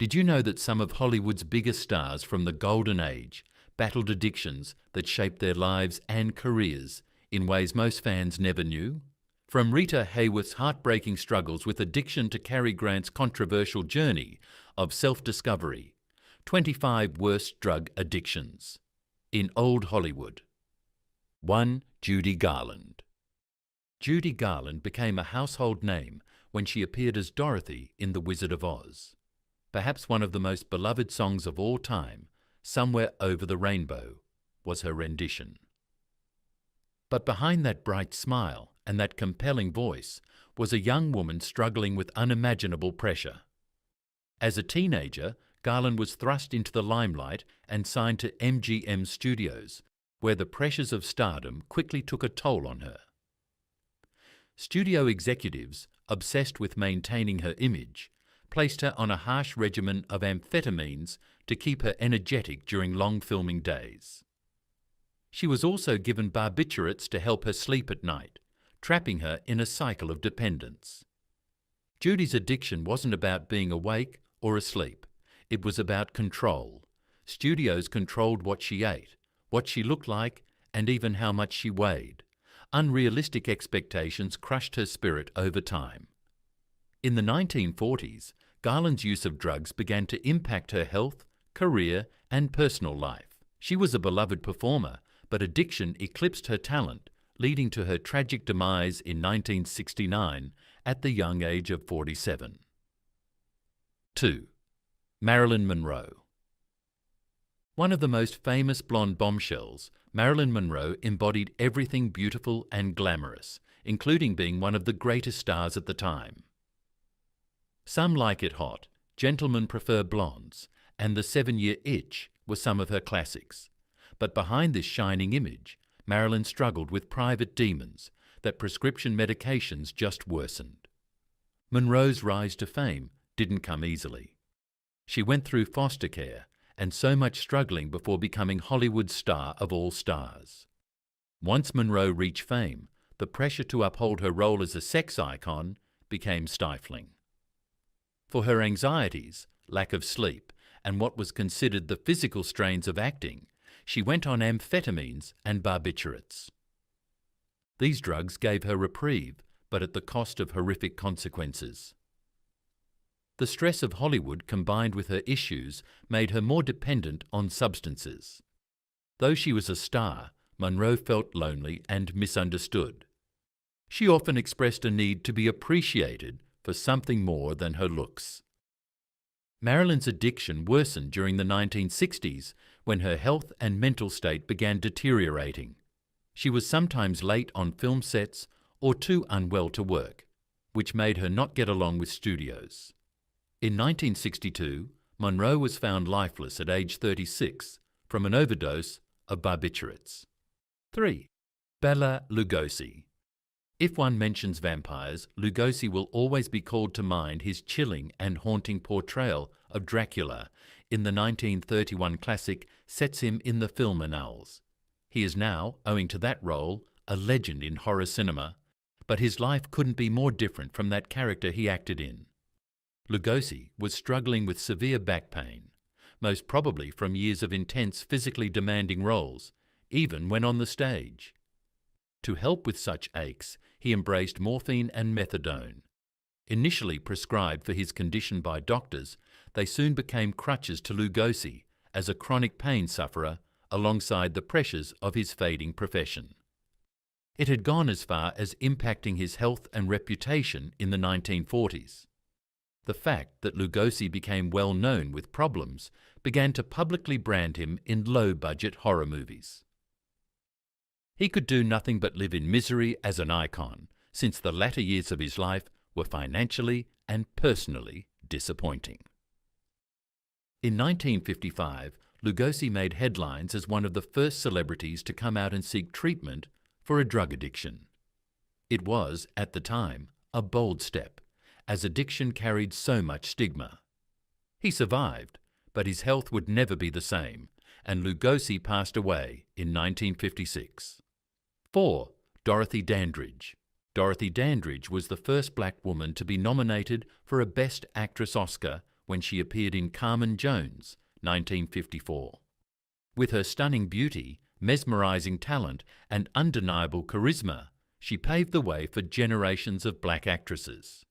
Did you know that some of Hollywood's biggest stars from the Golden Age battled addictions that shaped their lives and careers in ways most fans never knew? From Rita Hayworth's heartbreaking struggles with addiction to Cary Grant's controversial journey of self-discovery, 25 worst drug addictions in old Hollywood. 1. Judy Garland. Judy Garland became a household name when she appeared as Dorothy in The Wizard of Oz. Perhaps one of the most beloved songs of all time, Somewhere Over the Rainbow, was her rendition. But behind that bright smile and that compelling voice was a young woman struggling with unimaginable pressure. As a teenager, Garland was thrust into the limelight and signed to MGM Studios, where the pressures of stardom quickly took a toll on her. Studio executives, obsessed with maintaining her image, placed her on a harsh regimen of amphetamines to keep her energetic during long filming days. She was also given barbiturates to help her sleep at night, trapping her in a cycle of dependence. Judy's addiction wasn't about being awake or asleep. It was about control. Studios controlled what she ate, what she looked like, and even how much she weighed. Unrealistic expectations crushed her spirit over time. In the 1940s, Garland's use of drugs began to impact her health, career, and personal life. She was a beloved performer, but addiction eclipsed her talent, leading to her tragic demise in 1969 at the young age of 47. 2. Marilyn Monroe. One of the most famous blonde bombshells, Marilyn Monroe embodied everything beautiful and glamorous, including being one of the greatest stars at the time. Some Like It Hot, Gentlemen Prefer Blondes, and The 7-Year Itch were some of her classics. But behind this shining image, Marilyn struggled with private demons that prescription medications just worsened. Monroe's rise to fame didn't come easily. She went through foster care and so much struggling before becoming Hollywood's star of all stars. Once Monroe reached fame, the pressure to uphold her role as a sex icon became stifling. For her anxieties, lack of sleep, and what was considered the physical strains of acting, she went on amphetamines and barbiturates. These drugs gave her reprieve, but at the cost of horrific consequences. The stress of Hollywood combined with her issues made her more dependent on substances. Though she was a star, Monroe felt lonely and misunderstood. She often expressed a need to be appreciated for something more than her looks. Marilyn's addiction worsened during the 1960s when her health and mental state began deteriorating. She was sometimes late on film sets or too unwell to work, which made her not get along with studios. In 1962, Monroe was found lifeless at age 36 from an overdose of barbiturates. 3. Bela Lugosi. If one mentions vampires, Lugosi will always be called to mind his chilling and haunting portrayal of Dracula in the 1931 classic sets him in the film annals. He is now, owing to that role, a legend in horror cinema, but his life couldn't be more different from that character he acted in. Lugosi was struggling with severe back pain, most probably from years of intense physically demanding roles, even when on the stage. To help with such aches, he embraced morphine and methadone. Initially prescribed for his condition by doctors, they soon became crutches to Lugosi as a chronic pain sufferer alongside the pressures of his fading profession. It had gone as far as impacting his health and reputation in the 1940s. The fact that Lugosi became well known with problems began to publicly brand him in low-budget horror movies. He could do nothing but live in misery as an icon, since the latter years of his life were financially and personally disappointing. In 1955, Lugosi made headlines as one of the first celebrities to come out and seek treatment for a drug addiction. It was, at the time, a bold step, as addiction carried so much stigma. He survived, but his health would never be the same, and Lugosi passed away in 1956. 4. Dorothy Dandridge. Dorothy Dandridge was the first black woman to be nominated for a Best Actress Oscar when she appeared in Carmen Jones, 1954. With her stunning beauty, mesmerizing talent, and undeniable charisma, she paved the way for generations of black actresses.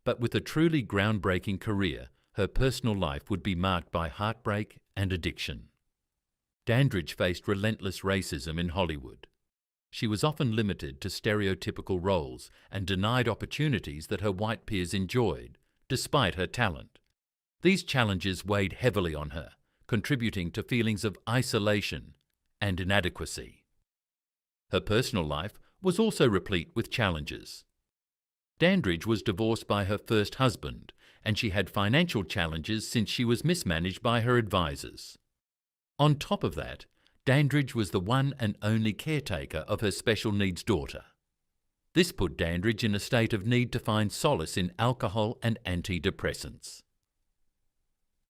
But with a truly groundbreaking career, her personal life would be marked by heartbreak and addiction. Dandridge faced relentless racism in Hollywood. She was often limited to stereotypical roles and denied opportunities that her white peers enjoyed, despite her talent. These challenges weighed heavily on her, contributing to feelings of isolation and inadequacy. Her personal life was also replete with challenges. Dandridge was divorced by her first husband, and she had financial challenges since she was mismanaged by her advisors. On top of that, Dandridge was the one and only caretaker of her special needs daughter. This put Dandridge in a state of need to find solace in alcohol and antidepressants.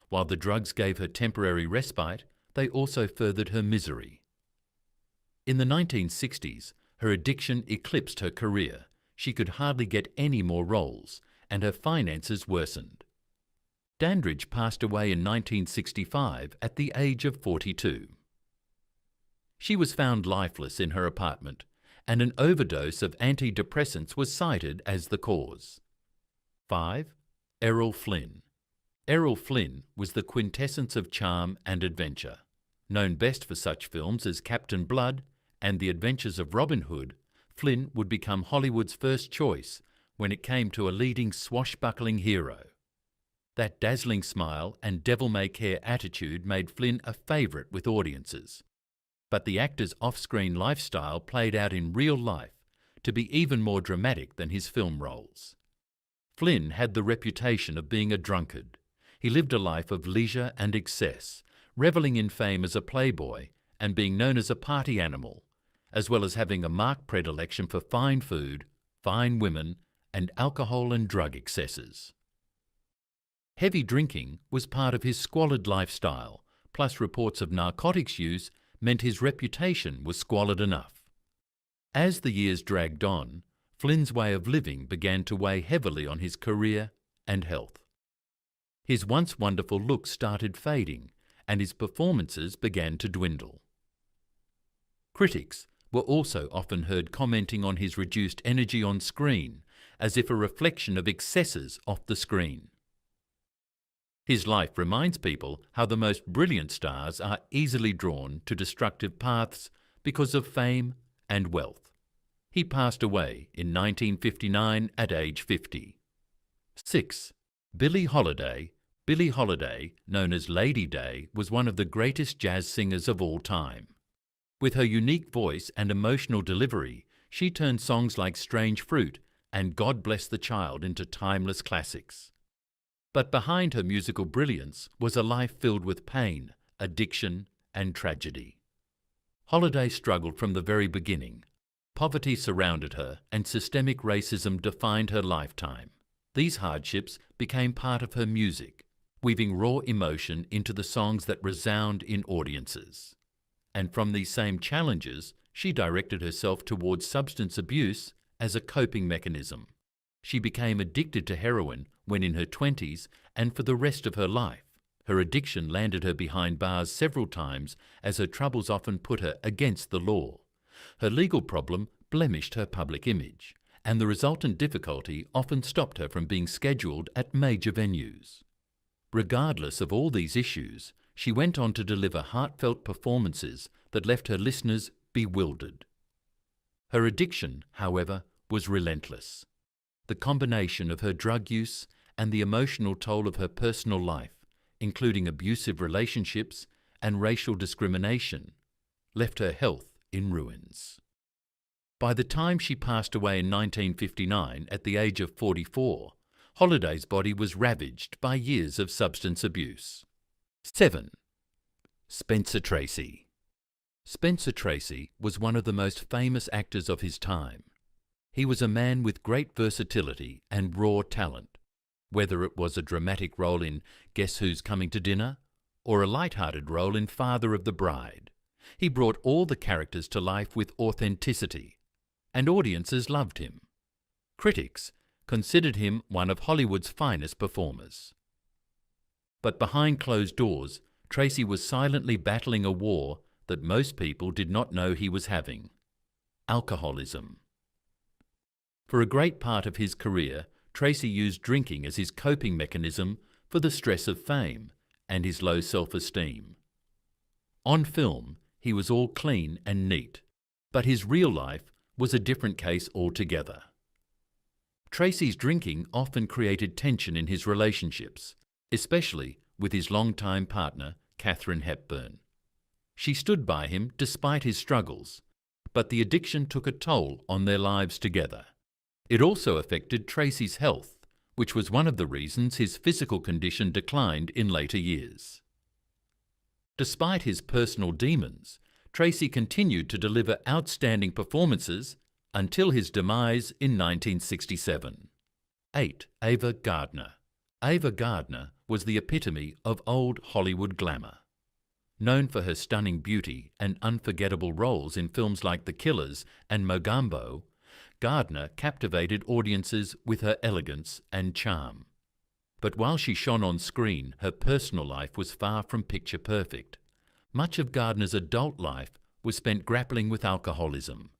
While the drugs gave her temporary respite, they also furthered her misery. In the 1960s, her addiction eclipsed her career. She could hardly get any more roles, and her finances worsened. Dandridge passed away in 1965 at the age of 42. She was found lifeless in her apartment, and an overdose of antidepressants was cited as the cause. 5. Errol Flynn. Errol Flynn was the quintessence of charm and adventure. Known best for such films as Captain Blood and The Adventures of Robin Hood, Flynn would become Hollywood's first choice when it came to a leading swashbuckling hero. That dazzling smile and devil-may-care attitude made Flynn a favourite with audiences. But the actor's off-screen lifestyle played out in real life to be even more dramatic than his film roles. Flynn had the reputation of being a drunkard. He lived a life of leisure and excess, revelling in fame as a playboy and being known as a party animal, as well as having a marked predilection for fine food, fine women, and alcohol and drug excesses. Heavy drinking was part of his squalid lifestyle, plus reports of narcotics use meant his reputation was squalid enough. As the years dragged on, Flynn's way of living began to weigh heavily on his career and health. His once wonderful looks started fading, and his performances began to dwindle. Critics were also often heard commenting on his reduced energy on screen, as if a reflection of excesses off the screen. His life reminds people how the most brilliant stars are easily drawn to destructive paths because of fame and wealth. He passed away in 1959 at age 50. 6. Billie Holiday. Billie Holiday, known as Lady Day, was one of the greatest jazz singers of all time. With her unique voice and emotional delivery, she turned songs like Strange Fruit and God Bless the Child into timeless classics. But behind her musical brilliance was a life filled with pain, addiction, and tragedy. Holiday struggled from the very beginning. Poverty surrounded her, and systemic racism defined her lifetime. These hardships became part of her music, weaving raw emotion into the songs that resound in audiences. And from these same challenges, she directed herself towards substance abuse as a coping mechanism. She became addicted to heroin when in her 20s, and for the rest of her life. Her addiction landed her behind bars several times, as her troubles often put her against the law. Her legal problem blemished her public image, and the resultant difficulty often stopped her from being scheduled at major venues. Regardless of all these issues, she went on to deliver heartfelt performances that left her listeners bewildered. Her addiction, however, was relentless. The combination of her drug use and the emotional toll of her personal life, including abusive relationships and racial discrimination, left her health in ruins. By the time she passed away in 1959 at the age of 44, Holiday's body was ravaged by years of substance abuse. 7. Spencer Tracy. Spencer Tracy was one of the most famous actors of his time. He was a man with great versatility and raw talent. Whether it was a dramatic role in Guess Who's Coming to Dinner or a light-hearted role in Father of the Bride, he brought all the characters to life with authenticity, and audiences loved him. Critics considered him one of Hollywood's finest performers. But behind closed doors, Tracy was silently battling a war that most people did not know he was having: alcoholism. For a great part of his career, Tracy used drinking as his coping mechanism for the stress of fame and his low self-esteem. On film, he was all clean and neat, but his real life was a different case altogether. Tracy's drinking often created tension in his relationships, especially with his longtime partner, Katharine Hepburn. She stood by him despite his struggles, but the addiction took a toll on their lives together. It also affected Tracy's health, which was one of the reasons his physical condition declined in later years. Despite his personal demons, Tracy continued to deliver outstanding performances until his demise in 1967. 8. Ava Gardner. Ava Gardner was the epitome of old Hollywood glamour. Known for her stunning beauty and unforgettable roles in films like The Killers and Mogambo, Gardner captivated audiences with her elegance and charm. But while she shone on screen, her personal life was far from picture perfect. Much of Gardner's adult life was spent grappling with alcoholism.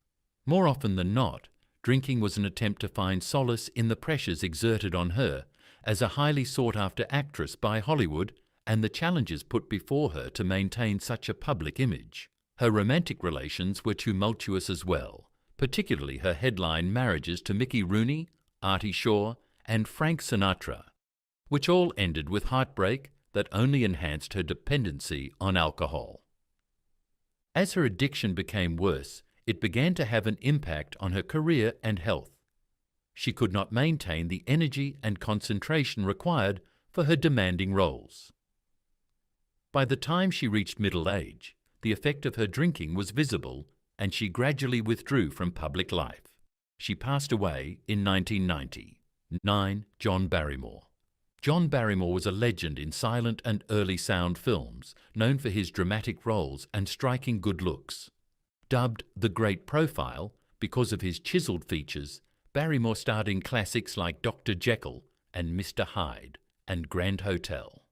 More often than not, drinking was an attempt to find solace in the pressures exerted on her as a highly sought-after actress by Hollywood and the challenges put before her to maintain such a public image. Her romantic relations were tumultuous as well, particularly her headline marriages to Mickey Rooney, Artie Shaw, and Frank Sinatra, which all ended with heartbreak that only enhanced her dependency on alcohol. As her addiction became worse, it began to have an impact on her career and health. She could not maintain the energy and concentration required for her demanding roles. By the time she reached middle age, the effect of her drinking was visible, and she gradually withdrew from public life. She passed away in 1990. 9. John Barrymore. John Barrymore was a legend in silent and early sound films, known for his dramatic roles and striking good looks. Dubbed the Great Profile because of his chiseled features, Barrymore starred in classics like Dr. Jekyll and Mr. Hyde and Grand Hotel.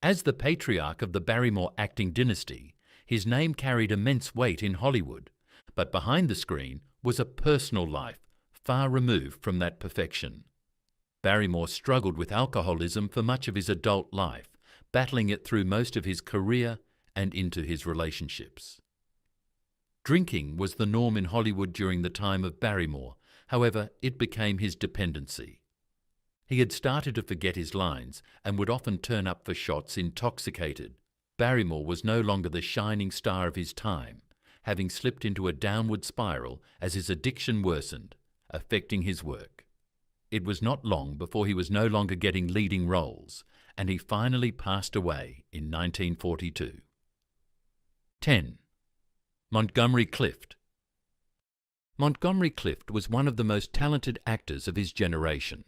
As the patriarch of the Barrymore acting dynasty, his name carried immense weight in Hollywood, but behind the screen was a personal life far removed from that perfection. Barrymore struggled with alcoholism for much of his adult life, battling it through most of his career and into his relationships. Drinking was the norm in Hollywood during the time of Barrymore. However, it became his dependency. He had started to forget his lines and would often turn up for shots intoxicated. Barrymore was no longer the shining star of his time, having slipped into a downward spiral as his addiction worsened, affecting his work. It was not long before he was no longer getting leading roles, and he finally passed away in 1942. 10. Montgomery Clift. Montgomery Clift was one of the most talented actors of his generation.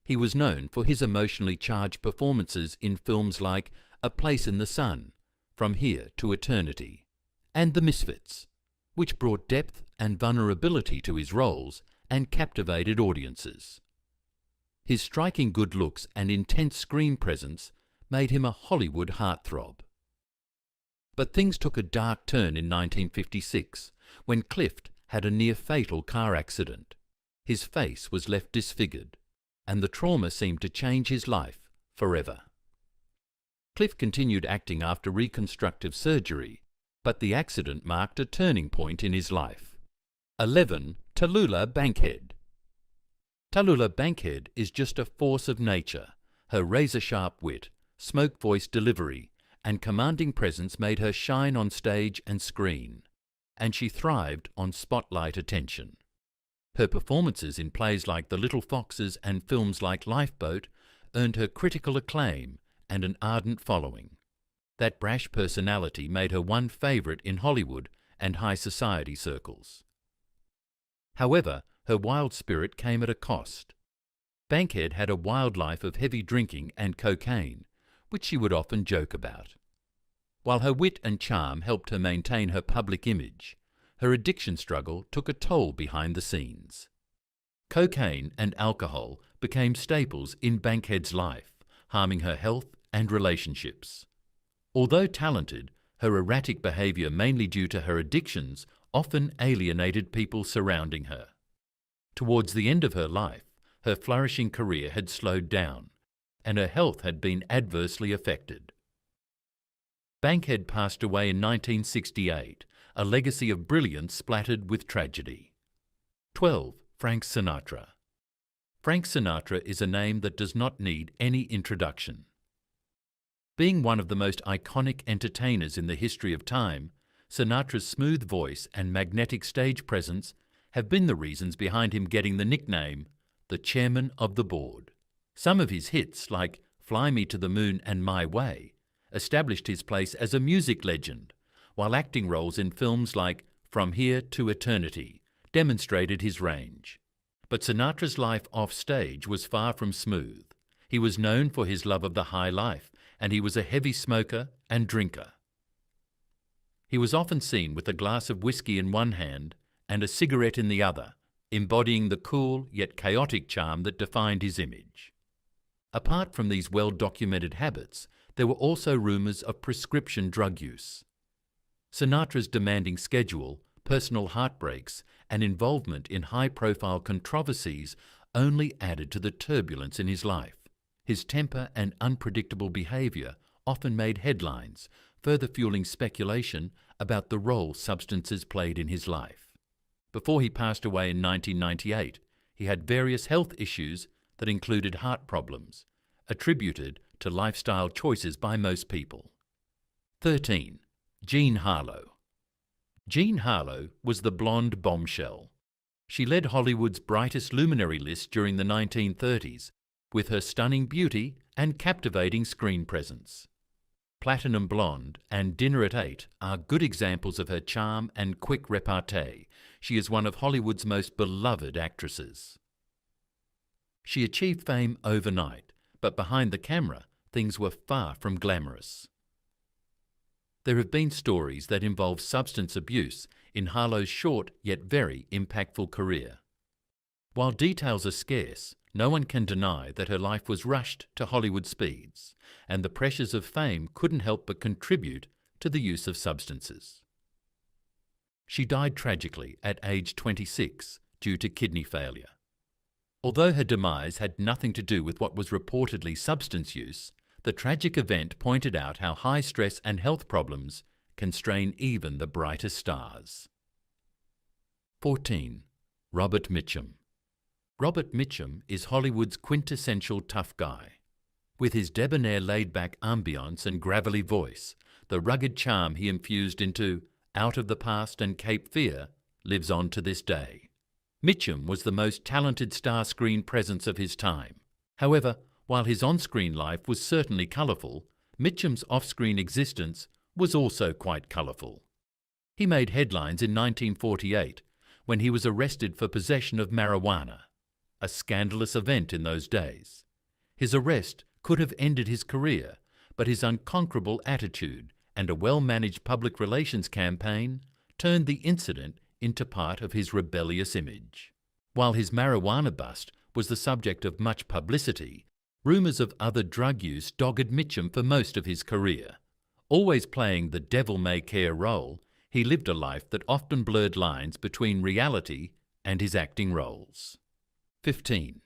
He was known for his emotionally charged performances in films like A Place in the Sun, From Here to Eternity, and The Misfits, which brought depth and vulnerability to his roles and captivated audiences. His striking good looks and intense screen presence made him a Hollywood heartthrob. But things took a dark turn in 1956 when Clift had a near-fatal car accident. His face was left disfigured, and the trauma seemed to change his life forever. Clift continued acting after reconstructive surgery, but the accident marked a turning point in his life. 11. Tallulah Bankhead. Tallulah Bankhead is just a force of nature. Her razor-sharp wit, smoke-voiced delivery, and commanding presence made her shine on stage and screen, and she thrived on spotlight attention. Her performances in plays like The Little Foxes and films like Lifeboat earned her critical acclaim and an ardent following. That brash personality made her one favourite in Hollywood and high society circles. However, her wild spirit came at a cost. Bankhead had a wild life of heavy drinking and cocaine, which she would often joke about. While her wit and charm helped her maintain her public image, her addiction struggle took a toll behind the scenes. Cocaine and alcohol became staples in Bankhead's life, harming her health and relationships. Although talented, her erratic behaviour, mainly due to her addictions, often alienated people surrounding her. Towards the end of her life, her flourishing career had slowed down, and her health had been adversely affected. Bankhead passed away in 1968, a legacy of brilliance splattered with tragedy. 12. Frank Sinatra. Frank Sinatra is a name that does not need any introduction. Being one of the most iconic entertainers in the history of time, Sinatra's smooth voice and magnetic stage presence have been the reasons behind him getting the nickname, the Chairman of the Board. Some of his hits, like Fly Me to the Moon and My Way, established his place as a music legend, while acting roles in films like From Here to Eternity demonstrated his range. But Sinatra's life off stage was far from smooth. He was known for his love of the high life, and he was a heavy smoker and drinker. He was often seen with a glass of whiskey in one hand and a cigarette in the other, embodying the cool yet chaotic charm that defined his image. Apart from these well-documented habits, there were also rumours of prescription drug use. Sinatra's demanding schedule, personal heartbreaks, and involvement in high-profile controversies only added to the turbulence in his life. His temper and unpredictable behaviour often made headlines, further fueling speculation about the role substances played in his life. Before he passed away in 1998, he had various health issues that included heart problems, attributed to lifestyle choices by most people. 13. Jean Harlow. Jean Harlow was the blonde bombshell. She led Hollywood's brightest luminary list during the 1930s, with her stunning beauty and captivating screen presence. Platinum Blonde and Dinner at 8 are good examples of her charm and quick repartee. She is one of Hollywood's most beloved actresses. She achieved fame overnight, but behind the camera, things were far from glamorous. There have been stories that involve substance abuse in Harlow's short yet very impactful career. While details are scarce, no one can deny that her life was rushed to Hollywood speeds, and the pressures of fame couldn't help but contribute to the use of substances. She died tragically at age 26 due to kidney failure. Although her demise had nothing to do with what was reportedly substance use, the tragic event pointed out how high stress and health problems can strain even the brightest stars. 14. Robert Mitchum. Robert Mitchum is Hollywood's quintessential tough guy. With his debonair laid-back ambience and gravelly voice, the rugged charm he infused into Out of the Past and Cape Fear lives on to this day. Mitchum was the most talented star screen presence of his time. However, while his on-screen life was certainly colourful, Mitchum's off-screen existence was also quite colourful. He made headlines in 1948 when he was arrested for possession of marijuana, a scandalous event in those days. His arrest could have ended his career, but his unconquerable attitude and a well-managed public relations campaign turned the incident into part of his rebellious image. While his marijuana bust was the subject of much publicity, rumours of other drug use dogged Mitchum for most of his career. Always playing the devil-may-care role, he lived a life that often blurred lines between reality and his acting roles. 15.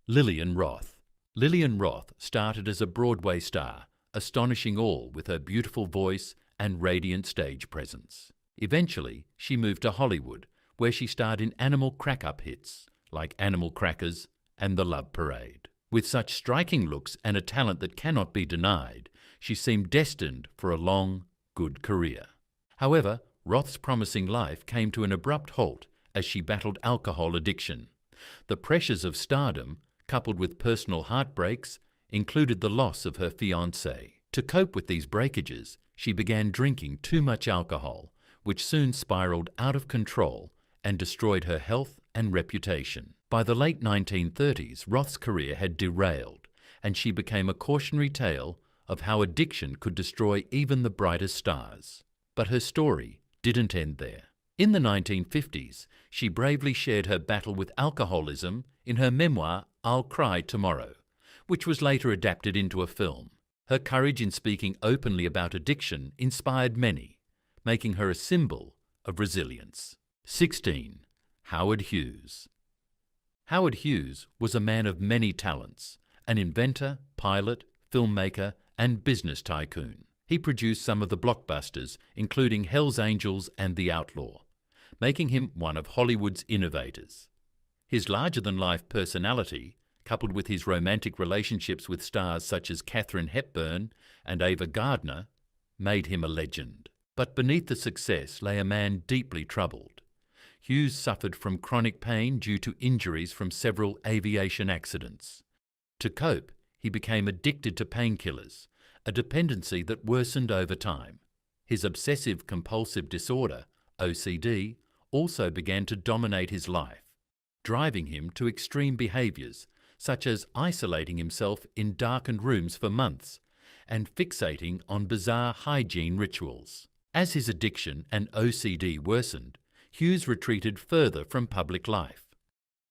Lillian Roth. Lillian Roth started as a Broadway star, astonishing all with her beautiful voice and radiant stage presence. Eventually, she moved to Hollywood, where she starred in animal crack-up hits like Animal Crackers and The Love Parade. With such striking looks and a talent that cannot be denied, she seemed destined for a long, good career. However, Roth's promising life came to an abrupt halt as she battled alcohol addiction. The pressures of stardom, coupled with personal heartbreaks, included the loss of her fiancé. To cope with these breakages, she began drinking too much alcohol, which soon spiraled out of control and destroyed her health and reputation. By the late 1930s, Roth's career had derailed, and she became a cautionary tale of how addiction could destroy even the brightest stars. But her story didn't end there. In the 1950s, she bravely shared her battle with alcoholism in her memoir, I'll Cry Tomorrow, which was later adapted into a film. Her courage in speaking openly about addiction inspired many, making her a symbol of resilience. 16. Howard Hughes. Howard Hughes was a man of many talents, an inventor, pilot, filmmaker, and business tycoon. He produced some of the blockbusters, including Hell's Angels and The Outlaw, making him one of Hollywood's innovators. His larger-than-life personality, coupled with his romantic relationships with stars such as Katharine Hepburn and Ava Gardner, made him a legend. But beneath the success lay a man deeply troubled. Hughes suffered from chronic pain due to injuries from several aviation accidents. To cope, he became addicted to painkillers, a dependency that worsened over time. His obsessive-compulsive disorder, OCD, also began to dominate his life, driving him to extreme behaviours, such as isolating himself in darkened rooms for months and fixating on bizarre hygiene rituals. As his addiction and OCD worsened, Hughes retreated further from public life.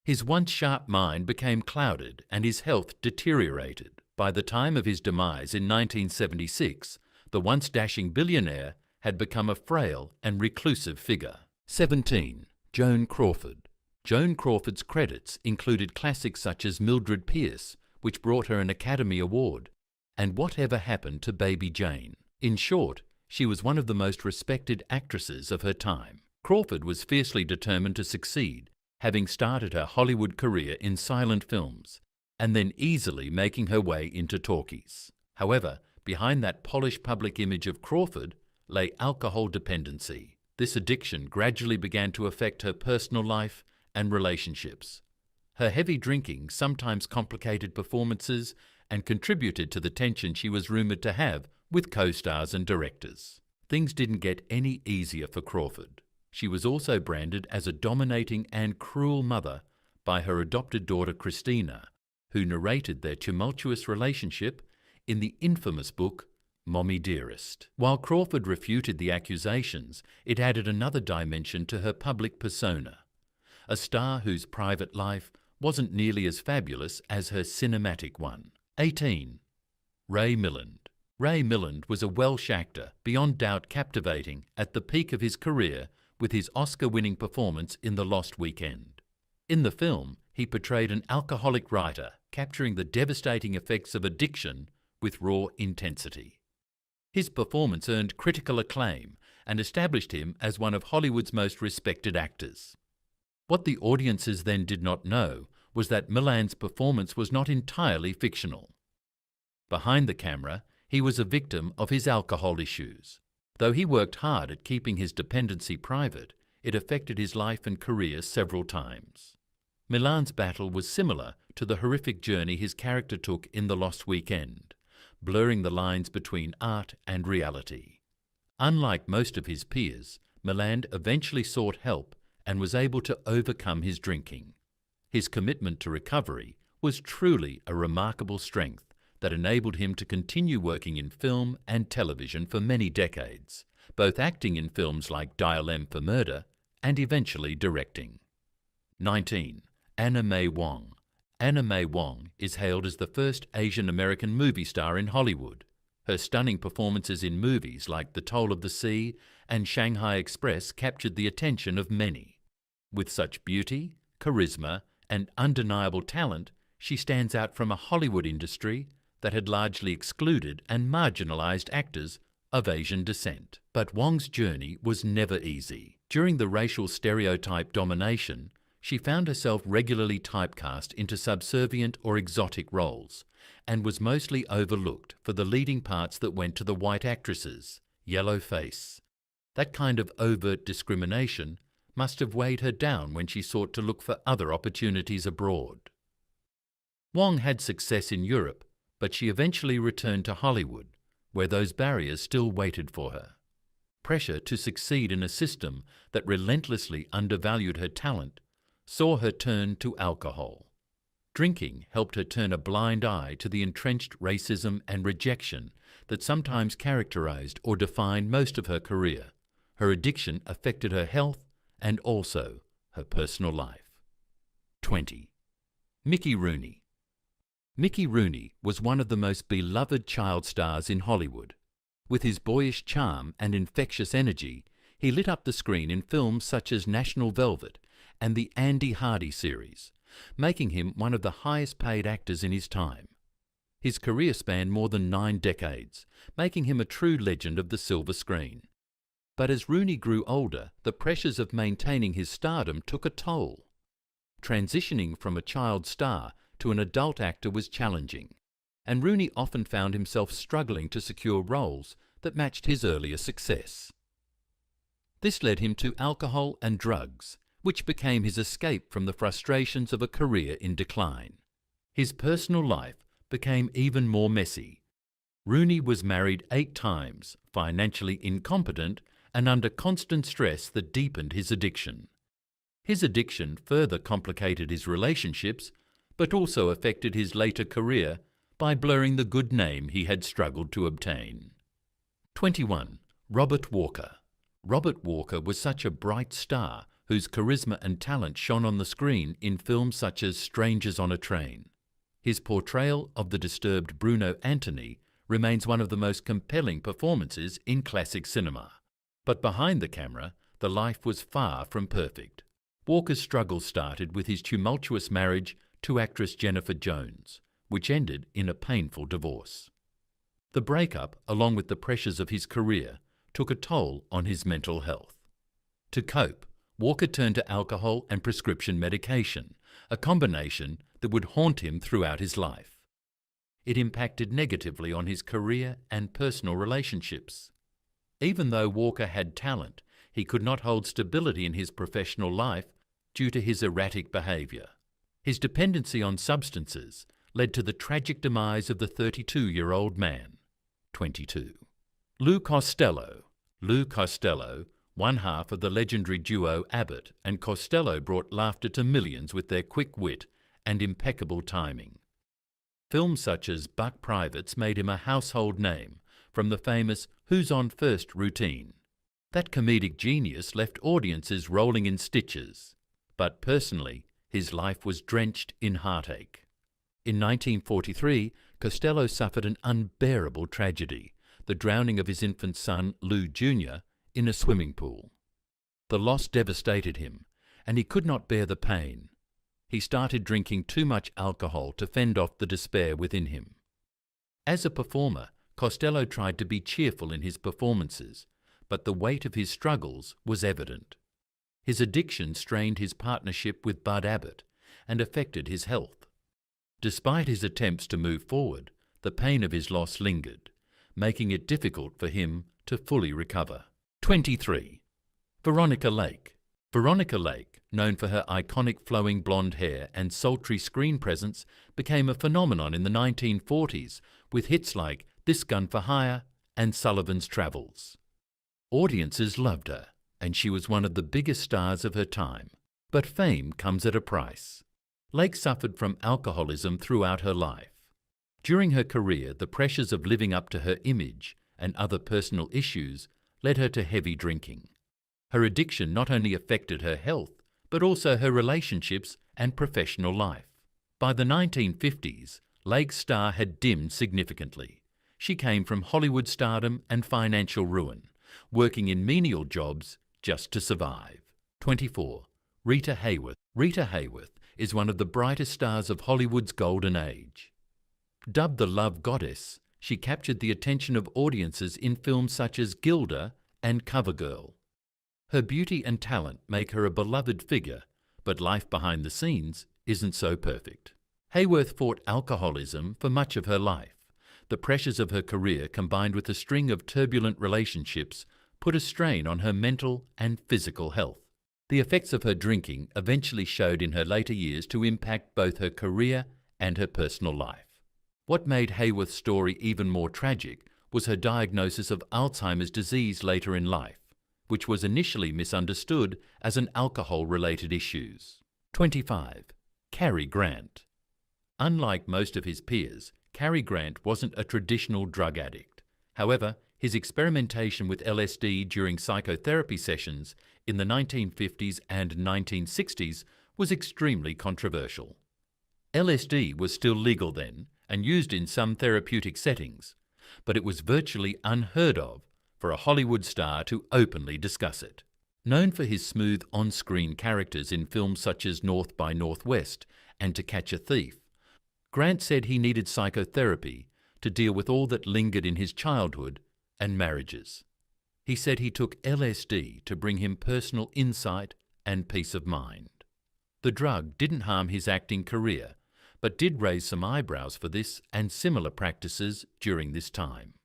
His once sharp mind became clouded and his health deteriorated. By the time of his demise in 1976, the once dashing billionaire had become a frail and reclusive figure. 17. Joan Crawford. Joan Crawford's credits included classics such as Mildred Pierce, which brought her an Academy Award, and Whatever Happened to Baby Jane. In short, she was one of the most respected actresses of her time. Crawford was fiercely determined to succeed, having started her Hollywood career in silent films, and then easily making her way into talkies. However, behind that polished public image of Crawford lay alcohol dependency. This addiction gradually began to affect her personal life and relationships. Her heavy drinking sometimes complicated performances and contributed to the tension she was rumoured to have with co-stars and directors. Things didn't get any easier for Crawford. She was also branded as a dominating and cruel mother by her adopted daughter Christina, who narrated their tumultuous relationship in the infamous book Mommy Dearest. While Crawford refuted the accusations, it added another dimension to her public persona, a star whose private life wasn't nearly as fabulous as her cinematic one. 18. Ray Milland. Ray Milland was a Welsh actor, beyond doubt captivating at the peak of his career with his Oscar-winning performance in The Lost Weekend. In the film, he portrayed an alcoholic writer, capturing the devastating effects of addiction with raw intensity. His performance earned critical acclaim and established him as one of Hollywood's most respected actors. What the audiences then did not know was that Milland's performance was not entirely fictional. Behind the camera, he was a victim of his alcohol issues. Though he worked hard at keeping his dependency private, it affected his life and career several times. Milland's battle was similar to the horrific journey his character took in The Lost Weekend, blurring the lines between art and reality. Unlike most of his peers, Milland eventually sought help and was able to overcome his drinking. His commitment to recovery was truly a remarkable strength that enabled him to continue working in film and television for many decades, both acting in films like Dial M for Murder and eventually directing. 19. Anna May Wong. Anna May Wong is hailed as the first Asian American movie star in Hollywood. Her stunning performances in movies like The Toll of the Sea and Shanghai Express captured the attention of many. With such beauty, charisma, and undeniable talent, she stands out from a Hollywood industry that had largely excluded and marginalized actors of Asian descent. But Wong's journey was never easy. During the racial stereotype domination, she found herself regularly typecast into subservient or exotic roles, and was mostly overlooked for the leading parts that went to the white actresses, yellow face. That kind of overt discrimination must have weighed her down when she sought to look for other opportunities abroad. Wong had success in Europe, but she eventually returned to Hollywood, where those barriers still waited for her. Pressure to succeed in a system that relentlessly undervalued her talent saw her turn to alcohol. Drinking helped her turn a blind eye to the entrenched racism and rejection that sometimes characterized or defined most of her career. Her addiction affected her health and also her personal life. 20. Mickey Rooney. Mickey Rooney was one of the most beloved child stars in Hollywood. With his boyish charm and infectious energy, he lit up the screen in films such as National Velvet and the Andy Hardy series, making him one of the highest-paid actors in his time. His career spanned more than 9 decades, making him a true legend of the silver screen. But as Rooney grew older, the pressures of maintaining his stardom took a toll. Transitioning from a child star to an adult actor was challenging, and Rooney often found himself struggling to secure roles that matched his earlier success. This led him to alcohol and drugs, which became his escape from the frustrations of a career in decline. His personal life became even more messy. Rooney was married 8 times, financially incompetent, and under constant stress that deepened his addiction. His addiction further complicated his relationships, but also affected his later career by blurring the good name he had struggled to obtain. 21. Robert Walker. Robert Walker was such a bright star whose charisma and talent shone on the screen in films such as Strangers on a Train. His portrayal of the disturbed Bruno Antony remains one of the most compelling performances in classic cinema. But behind the camera, the life was far from perfect. Walker's struggles started with his tumultuous marriage to actress Jennifer Jones, which ended in a painful divorce. The breakup, along with the pressures of his career, took a toll on his mental health. To cope, Walker turned to alcohol and prescription medication, a combination that would haunt him throughout his life. It impacted negatively on his career and personal relationships. Even though Walker had talent, he could not hold stability in his professional life due to his erratic behaviour. His dependency on substances led to the tragic demise of the 32-year-old man. 22. Lou Costello. Lou Costello, one half of the legendary duo Abbott and Costello, brought laughter to millions with their quick wit and impeccable timing. Films such as Buck Privates made him a household name, from the famous Who's On First routine. That comedic genius left audiences rolling in stitches, but personally, his life was drenched in heartache. In 1943, Costello suffered an unbearable tragedy, the drowning of his infant son, Lou Jr., in a swimming pool. The loss devastated him, and he could not bear the pain. He started drinking too much alcohol to fend off the despair within him. As a performer, Costello tried to be cheerful in his performances, but the weight of his struggles was evident. His addiction strained his partnership with Bud Abbott and affected his health. Despite his attempts to move forward, the pain of his loss lingered, making it difficult for him to fully recover. 23. Veronica Lake. Veronica Lake, known for her iconic flowing blonde hair and sultry screen presence, became a phenomenon in the 1940s with hits like This Gun for Hire and Sullivan's Travels. Audiences loved her, and she was one of the biggest stars of her time. But fame comes at a price. Lake suffered from alcoholism throughout her life. During her career, the pressures of living up to her image and other personal issues led her to heavy drinking. Her addiction not only affected her health, but also her relationships and professional life. By the 1950s, Lake's star had dimmed significantly. She came from Hollywood stardom and financial ruin, working in menial jobs just to survive. 24. Rita Hayworth. Rita Hayworth is one of the brightest stars of Hollywood's golden age. Dubbed the Love Goddess, she captured the attention of audiences in films such as Gilda and CoverGirl. Her beauty and talent make her a beloved figure, but life behind the scenes isn't so perfect. Hayworth fought alcoholism for much of her life. The pressures of her career, combined with a string of turbulent relationships, put a strain on her mental and physical health. The effects of her drinking eventually showed in her later years to impact both her career and her personal life. What made Hayworth's story even more tragic was her diagnosis of Alzheimer's disease later in life, which was initially misunderstood as an alcohol-related issue. 25. Cary Grant. Unlike most of his peers, Cary Grant wasn't a traditional drug addict. However, his experimentation with LSD during psychotherapy sessions in the 1950s and 1960s was extremely controversial. LSD was still legal then and used in some therapeutic settings, but it was virtually unheard of for a Hollywood star to openly discuss it. Known for his smooth on-screen characters in films such as North by Northwest and To Catch a Thief, Grant said he needed psychotherapy to deal with all that lingered in his childhood and marriages. He said he took LSD to bring him personal insight and peace of mind. The drug didn't harm his acting career, but did raise some eyebrows for this and similar practices during this time.